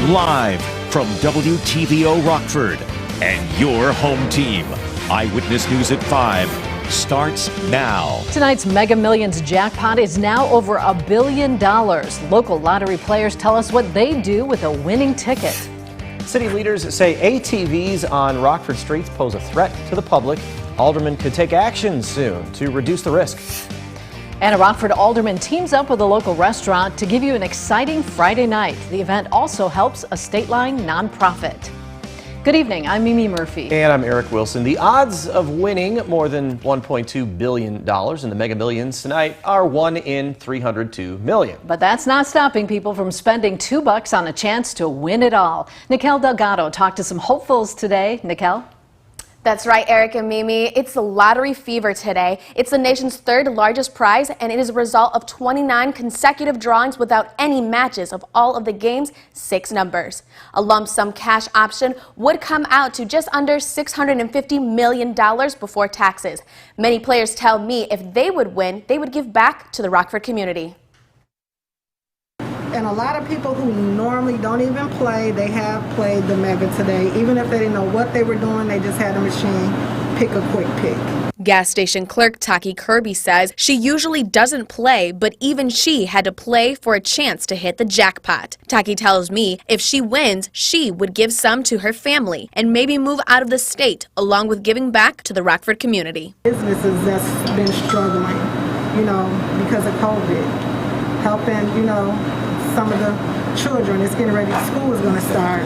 Live from WTVO Rockford and your home team. Eyewitness News at 5 starts now. Tonight's Mega Millions jackpot is now over $1 billion. Local lottery players tell us what they do with a winning ticket. City leaders say ATVs on Rockford streets pose a threat to the public. Aldermen could take action soon to reduce the risk. And a Rockford alderman teams up with a local restaurant to give you an exciting Friday night. The event also helps a state-line nonprofit. Good evening, I'm Mimi Murphy. And I'm Eric Wilson. The odds of winning more than $1.2 billion in the Mega Millions tonight are 1 in 302 million. But that's not stopping people from spending $2 on a chance to win it all. Nikel Delgado talked to some hopefuls today. Nikel? That's right, Eric and Mimi. It's the lottery fever today. It's the nation's third largest prize, and it is a result of 29 consecutive drawings without any matches of all of the game's 6 numbers. A lump sum cash option would come out to just under $650 million before taxes. Many players tell me if they would win, they would give back to the Rockford community. And a lot of people who normally don't even play, they have played the Mega today. Even if they didn't know what they were doing, they just had a machine pick a quick pick. Gas station clerk Taki Kirby says she usually doesn't play, but even she had to play for a chance to hit the jackpot. Taki tells me if she wins, she would give some to her family and maybe move out of the state, along with giving back to the Rockford community. Businesses that's been struggling, because of COVID. Helping, some of the children, it's getting ready, school is going to start.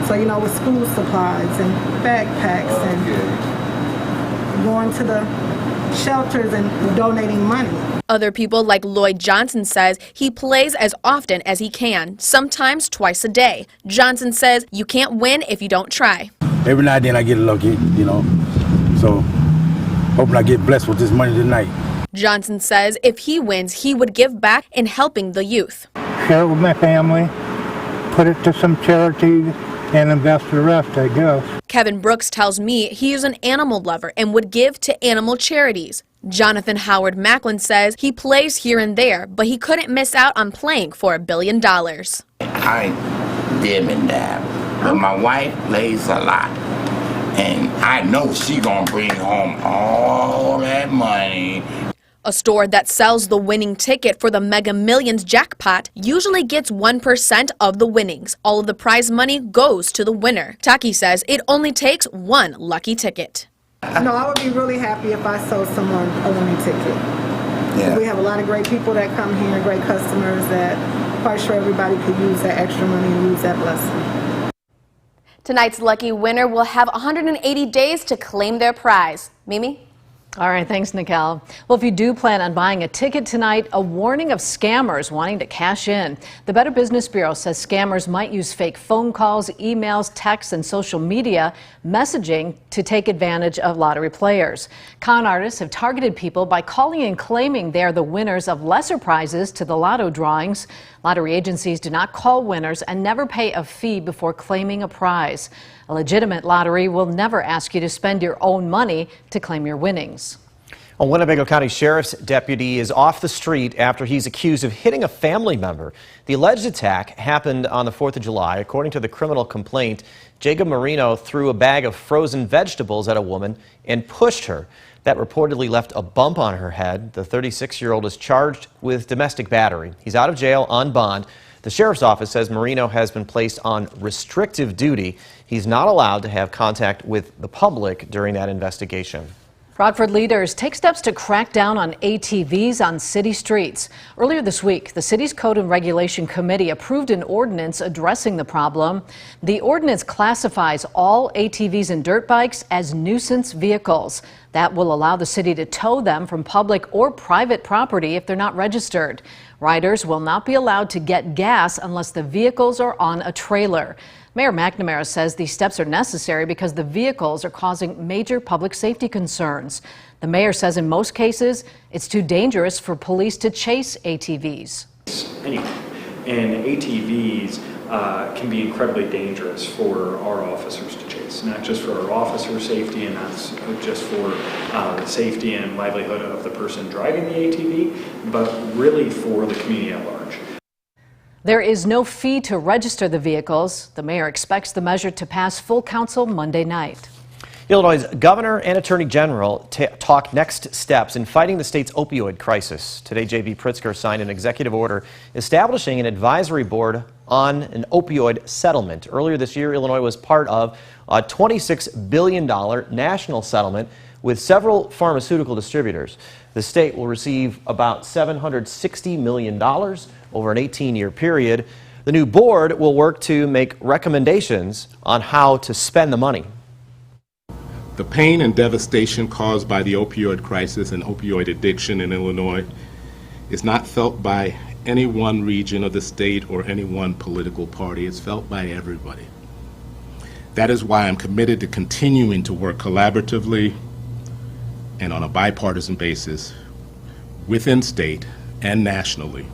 So, with school supplies and backpacks and going to the shelters and donating money. Other people like Lloyd Johnson says he plays as often as he can, sometimes twice a day. Johnson says you can't win if you don't try. Every now and then I get lucky, so hoping I get blessed with this money tonight. Johnson says if he wins, he would give back in helping the youth. Share it with my family, put it to some charity, and invest the rest, I guess. Kevin Brooks tells me he is an animal lover and would give to animal charities. Jonathan Howard Macklin says he plays here and there, but he couldn't miss out on playing for $1 billion. I dim and dab, but my wife plays a lot. And I know she gonna bring home all that money. A store that sells the winning ticket for the Mega Millions jackpot usually gets 1% of the winnings. All of the prize money goes to the winner. Taki says it only takes one lucky ticket. No, I would be really happy if I sold someone a winning ticket. Yeah. We have a lot of great people that come here, great customers that I'm quite sure everybody could use that extra money and use that blessing. Tonight's lucky winner will have 180 days to claim their prize. Mimi? All right, thanks, Nikel. Well, if you do plan on buying a ticket tonight, a warning of scammers wanting to cash in. The Better Business Bureau says scammers might use fake phone calls, emails, texts, and social media messaging to take advantage of lottery players. Con artists have targeted people by calling and claiming they are the winners of lesser prizes to the lotto drawings. Lottery agencies do not call winners and never pay a fee before claiming a prize. A legitimate lottery will never ask you to spend your own money to claim your winnings. A Winnebago County Sheriff's deputy is off the street after he's accused of hitting a family member. The alleged attack happened on the 4th of July. According to the criminal complaint, Jacob Marino threw a bag of frozen vegetables at a woman and pushed her. That reportedly left a bump on her head. The 36-year-old is charged with domestic battery. He's out of jail on bond. The sheriff's office says Marino has been placed on restrictive duty. He's not allowed to have contact with the public during that investigation. Rockford leaders take steps to crack down on ATVs on city streets. Earlier this week, the city's Code and Regulation Committee approved an ordinance addressing the problem. The ordinance classifies all ATVs and dirt bikes as nuisance vehicles. That will allow the city to tow them from public or private property if they're not registered. Riders will not be allowed to get gas unless the vehicles are on a trailer. Mayor McNamara says these steps are necessary because the vehicles are causing major public safety concerns. The mayor says in most cases, it's too dangerous for police to chase ATVs. Anyway, and ATVs can be incredibly dangerous for our officers to chase, not just for our officer safety and not just for the safety and livelihood of the person driving the ATV, but really for the community at large. There is no fee to register the vehicles. The mayor expects the measure to pass full council Monday night. Illinois' governor and attorney general talk next steps in fighting the state's opioid crisis. Today, J.B. Pritzker signed an executive order establishing an advisory board on an opioid settlement. Earlier this year, Illinois was part of a $26 billion national settlement with several pharmaceutical distributors. The state will receive about $760 million over an 18-year period. The new board will work to make recommendations on how to spend the money. The pain and devastation caused by the opioid crisis and opioid addiction in Illinois is not felt by any one region of the state or any one political party. It's felt by everybody. That is why I'm committed to continuing to work collaboratively and on a bipartisan basis within state and nationally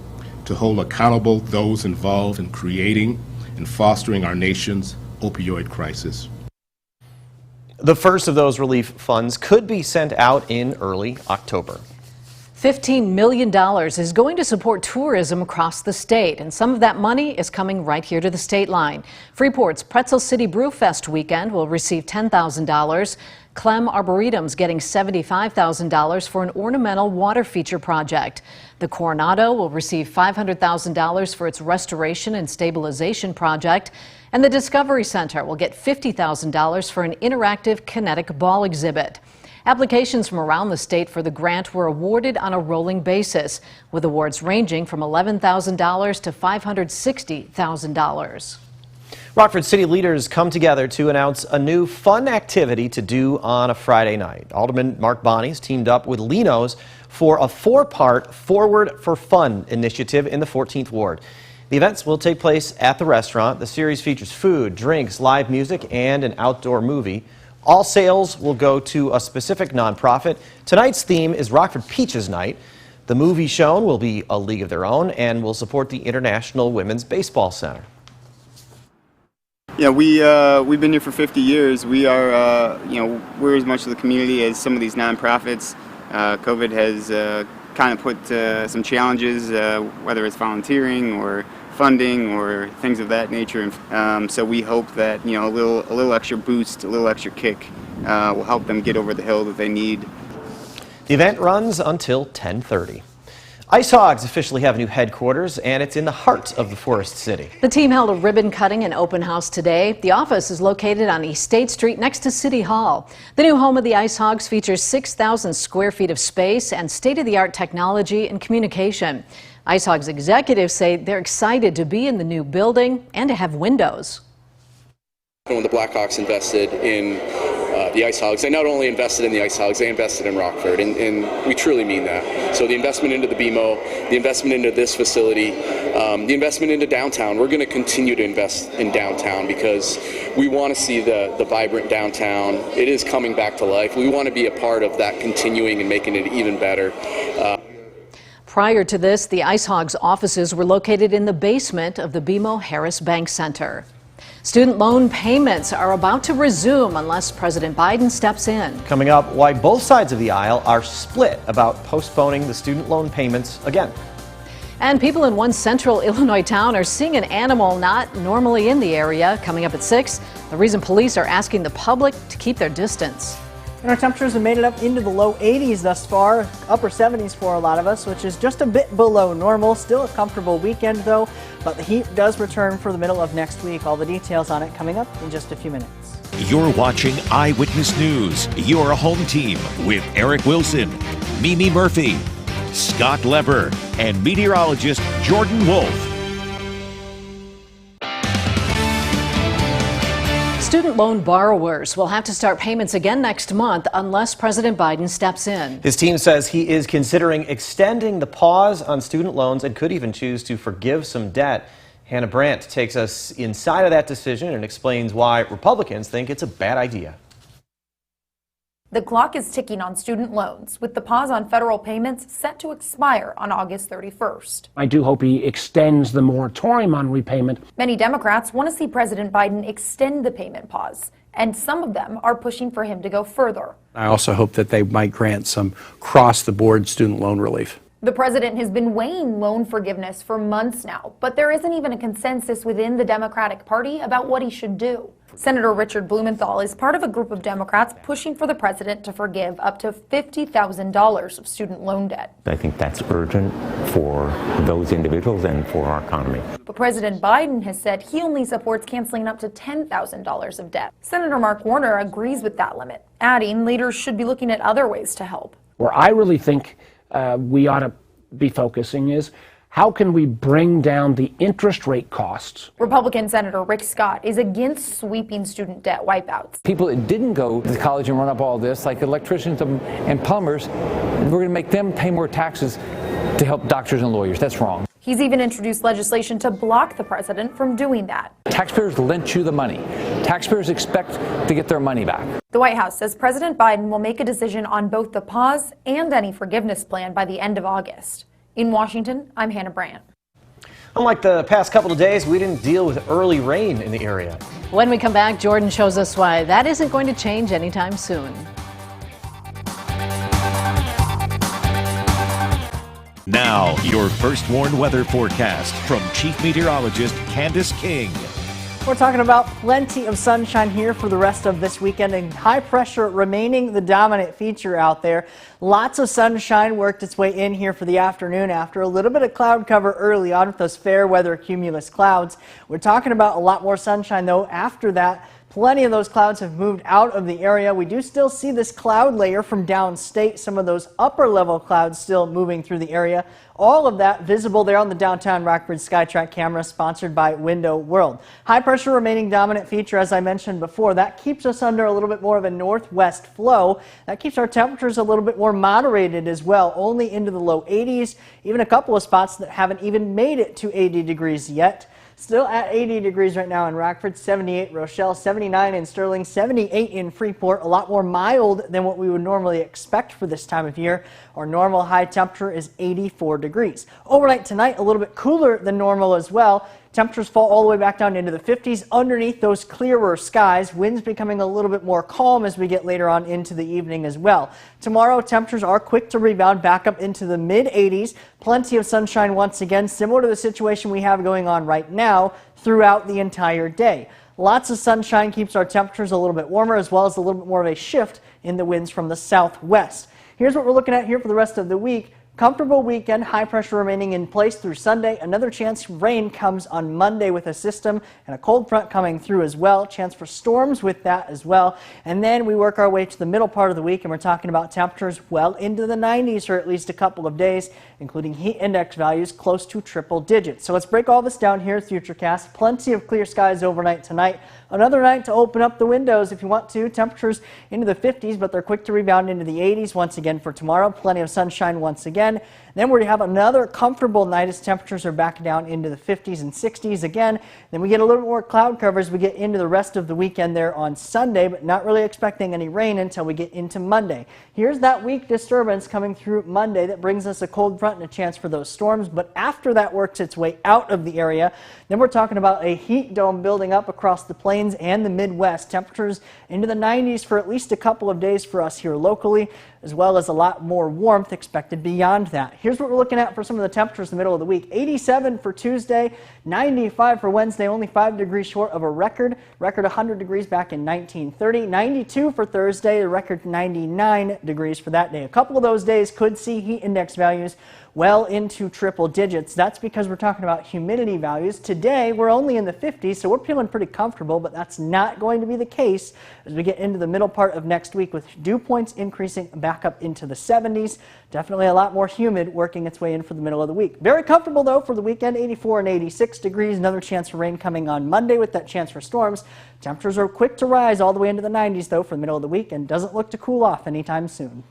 to hold accountable those involved in creating and fostering our nation's opioid crisis. The first of those relief funds could be sent out in early October. $15 million is going to support tourism across the state, and some of that money is coming right here to the state line. Freeport's Pretzel City Brewfest weekend will receive $10,000. Clem Arboretum's getting $75,000 for an ornamental water feature project. The Coronado will receive $500,000 for its restoration and stabilization project. And the Discovery Center will get $50,000 for an interactive kinetic ball exhibit. Applications from around the state for the grant were awarded on a rolling basis, with awards ranging from $11,000 to $560,000. Rockford City leaders come together to announce a new fun activity to do on a Friday night. Alderman Mark Bonney's teamed up with Linos for a 4-part Forward for Fun initiative in the 14th Ward. The events will take place at the restaurant. The series features food, drinks, live music, and an outdoor movie. All sales will go to a specific nonprofit. Tonight's theme is Rockford Peaches Night. The movie shown will be A League of Their Own and will support the International Women's Baseball Center. Yeah, we've been here for 50 years. We are, we're as much of the community as some of these nonprofits. COVID has kind of put some challenges, whether it's volunteering or funding or things of that nature. So we hope that a little extra boost, a little extra kick will help them get over the hill that they need. The event runs until 10:30. Ice Hogs officially have new headquarters, and it's in the heart of the Forest City. The team held a ribbon cutting and open house today. The office is located on East State Street next to City Hall. The new home of the Ice Hogs features 6,000 square feet of space and state-of-the-art technology and communication. Ice Hogs executives say they're excited to be in the new building and to have windows. When the Blackhawks invested in the Ice Hogs, they not only invested in the Ice Hogs, they invested in Rockford, and we truly mean that. So the investment into the BMO, the investment into this facility, the investment into downtown, we're going to continue to invest in downtown because we want to see the vibrant downtown. It is coming back to life. We want to be a part of that continuing and making it even better. Prior to this, the Ice Hogs offices were located in the basement of the BMO Harris Bank Center. Student loan payments are about to resume unless President Biden steps in. Coming up, why both sides of the aisle are split about postponing the student loan payments again. And people in one central Illinois town are seeing an animal not normally in the area. Coming up at 6, the reason police are asking the public to keep their distance. And our temperatures have made it up into the low 80s thus far, upper 70s for a lot of us, which is just a bit below normal. Still a comfortable weekend though, but the heat does return for the middle of next week. All the details on it coming up in just a few minutes. You're watching Eyewitness News, your home team with Eric Wilson, Mimi Murphy, Scott Lever, and meteorologist Jordan Wolf. Student loan borrowers will have to start payments again next month unless President Biden steps in. His team says he is considering extending the pause on student loans and could even choose to forgive some debt. Hannah Brandt takes us inside of that decision and explains why Republicans think it's a bad idea. The clock is ticking on student loans, with the pause on federal payments set to expire on August 31st. I do hope he extends the moratorium on repayment. Many Democrats want to see President Biden extend the payment pause, and some of them are pushing for him to go further. I also hope that they might grant some across-the-board student loan relief. The president has been weighing loan forgiveness for months now, but there isn't even a consensus within the Democratic Party about what he should do. Senator Richard Blumenthal is part of a group of Democrats pushing for the president to forgive up to $50,000 of student loan debt. I think that's urgent for those individuals and for our economy. But President Biden has said he only supports canceling up to $10,000 of debt. Senator Mark Warner agrees with that limit, adding leaders should be looking at other ways to help. Where I really think we ought to be focusing is how can we bring down the interest rate costs? Republican Senator Rick Scott is against sweeping student debt wipeouts. People that didn't go to college and run up all this, like electricians and plumbers, we're going to make them pay more taxes to help doctors and lawyers. That's wrong. He's even introduced legislation to block the president from doing that. Taxpayers lent you the money. Taxpayers expect to get their money back. The White House says President Biden will make a decision on both the pause and any forgiveness plan by the end of August. In Washington, I'm Hannah Brandt. Unlike the past couple of days, we didn't deal with early rain in the area. When we come back, Jordan shows us why that isn't going to change anytime soon. Now, your first warned weather forecast from Chief Meteorologist Candace King. We're talking about plenty of sunshine here for the rest of this weekend and high pressure remaining the dominant feature out there. Lots of sunshine worked its way in here for the afternoon after a little bit of cloud cover early on with those fair weather cumulus clouds. We're talking about a lot more sunshine though after that. Plenty of those clouds have moved out of the area. We do still see this cloud layer from downstate, some of those upper level clouds still moving through the area. All of that visible there on the downtown Rockford Skytrack camera sponsored by Window World. High pressure remaining dominant feature, as I mentioned before. That keeps us under a little bit more of a northwest flow. That keeps our temperatures a little bit more moderated as well, only into the low 80s, even a couple of spots that haven't even made it to 80 degrees yet. Still at 80 degrees right now in Rockford, 78 Rochelle, 79 in Sterling, 78 in Freeport. A lot more mild than what we would normally expect for this time of year. Our normal high temperature is 84 degrees. Overnight tonight, a little bit cooler than normal as well. Temperatures fall all the way back down into the 50s underneath those clearer skies. Winds becoming a little bit more calm as we get later on into the evening as well. Tomorrow, temperatures are quick to rebound back up into the mid-80s. Plenty of sunshine once again, similar to the situation we have going on right now throughout the entire day. Lots of sunshine keeps our temperatures a little bit warmer, as well as a little bit more of a shift in the winds from the southwest. Here's what we're looking at here for the rest of the week. Comfortable weekend, high pressure remaining in place through Sunday. Another chance rain comes on Monday with a system and a cold front coming through as well. Chance for storms with that as well. And then we work our way to the middle part of the week and we're talking about temperatures well into the 90s for at least a couple of days, including heat index values close to triple digits. So let's break all this down here at Futurecast. Plenty of clear skies overnight tonight. Another night to open up the windows if you want to. Temperatures into the 50s, but they're quick to rebound into the 80s once again for tomorrow. Plenty of sunshine once again. Then we have another comfortable night as temperatures are back down into the 50s and 60s again. Then we get a little more cloud cover as we get into the rest of the weekend there on Sunday, but not really expecting any rain until we get into Monday. Here's that weak disturbance coming through Monday that brings us a cold front and a chance for those storms, but after that works its way out of the area, then we're talking about a heat dome building up across the plains and the Midwest. Temperatures into the 90s for at least a couple of days for us here locally, as well as a lot more warmth expected beyond that. Here's what we're looking at for some of the temperatures in the middle of the week. 87 for Tuesday, 95 for Wednesday, only 5 degrees short of a record 100 degrees back in 1930. 92 for Thursday, a record 99 degrees for that day. A couple of those days could see heat index values well into triple digits. That's because we're talking about humidity values. Today, we're only in the 50s, so we're feeling pretty comfortable, but that's not going to be the case as we get into the middle part of next week with dew points increasing back up into the 70s. Definitely a lot more humid working its way in for the middle of the week. Very comfortable, though, for the weekend, 84 and 86 degrees. Another chance for rain coming on Monday with that chance for storms. Temperatures are quick to rise all the way into the 90s, though, for the middle of the week and doesn't look to cool off anytime soon.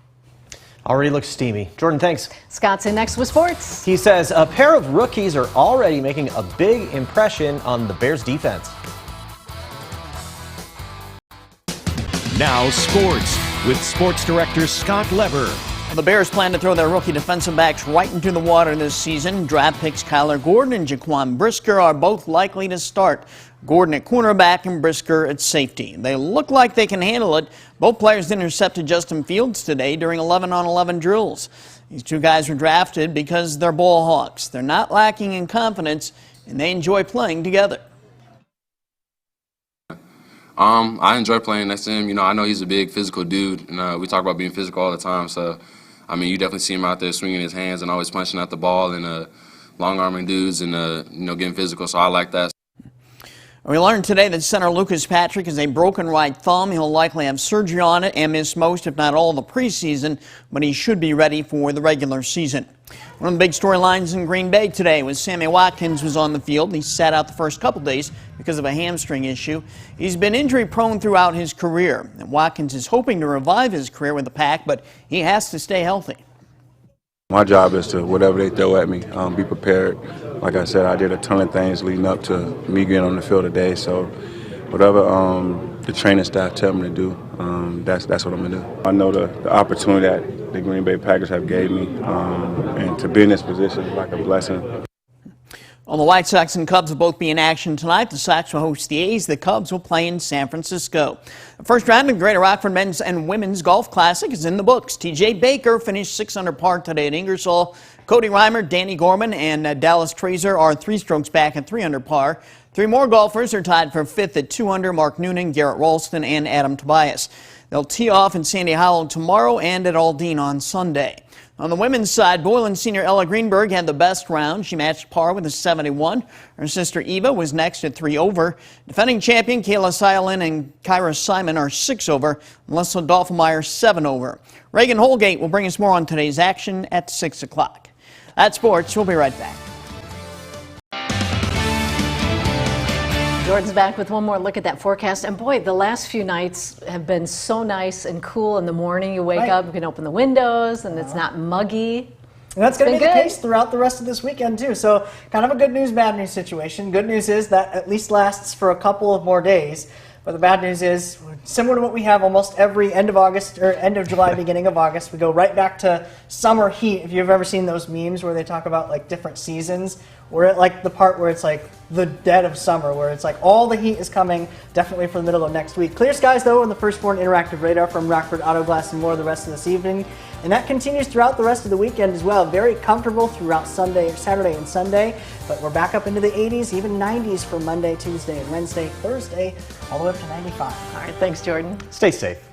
Already looks steamy. Jordan, thanks. Scott's in next with sports. He says a pair of rookies are already making a big impression on the Bears defense. Now sports with sports director Scott Lever. The Bears plan to throw their rookie defensive backs right into the water this season. Draft picks Kyler Gordon and Jaquan Brisker are both likely to start. Gordon at cornerback and Brisker at safety. They look like they can handle it. Both players intercepted Justin Fields today during 11-on-11 drills. These two guys were drafted because they're ball hawks. They're not lacking in confidence, and they enjoy playing together. I enjoy playing next to him. You know, I know he's a big physical dude, and we talk about being physical all the time. So, I mean, you definitely see him out there swinging his hands and always punching at the ball and long-arming dudes and, you know, getting physical. So I like that. We learned today that center Lucas Patrick has a broken right thumb. He'll likely have surgery on it and miss most, if not all, of the preseason, but he should be ready for the regular season. One of the big storylines in Green Bay today was Sammy Watkins was on the field. He sat out the first couple days because of a hamstring issue. He's been injury prone throughout his career. And Watkins is hoping to revive his career with the Pack, but he has to stay healthy. My job is to, whatever they throw at me, be prepared. Like I said, I did a ton of things leading up to me getting on the field today. So whatever the training staff tell me to do, that's what I'm going to do. I know the opportunity that the Green Bay Packers have gave me, and to be in this position is like a blessing. Well, the White Sox and Cubs will both be in action tonight. The Sox will host the A's. The Cubs will play in San Francisco. The first round of the Greater Rockford Men's and Women's Golf Classic is in the books. T.J. Baker finished 6 under par today at Ingersoll. Cody Reimer, Danny Gorman, and Dallas Trazer are 3 strokes back at 3 under par. 3 more golfers are tied for 5th at 2 under: Mark Noonan, Garrett Ralston, and Adam Tobias. They'll tee off in Sandy Hollow tomorrow and at Aldine on Sunday. On the women's side, Boylan senior Ella Greenberg had the best round. She matched par with a 71. Her sister Eva was next at 3 over. Defending champion Kayla Seilin and Kyra Simon are 6 over. Melissa Dolphinmeyer 7 over. Reagan Holgate will bring us more on today's action at 6 o'clock. That's sports. We'll be right back. Jordan's back with one more look at that forecast. And boy, the last few nights have been so nice and cool in the morning. You wake up, you can open the windows, and it's not muggy. And that's going to be the case throughout the rest of this weekend, too. So kind of a good news, bad news situation. Good news is that at least lasts for a couple of more days. But the bad news is, similar to what we have almost every end of August or end of July, beginning of August, we go right back to summer heat. If you've ever seen those memes where they talk about like different seasons, we're at like the part where it's like the dead of summer, where it's like all the heat is coming definitely for the middle of next week. Clear skies though, and the Firstborn Interactive Radar from Rockford Auto Glass and more the rest of this evening. And that continues throughout the rest of the weekend as well. Very comfortable throughout Saturday and Sunday. But we're back up into the 80s, even 90s for Monday, Tuesday, and Wednesday, Thursday, all the way up to 95. All right, thanks, Jordan. Stay safe.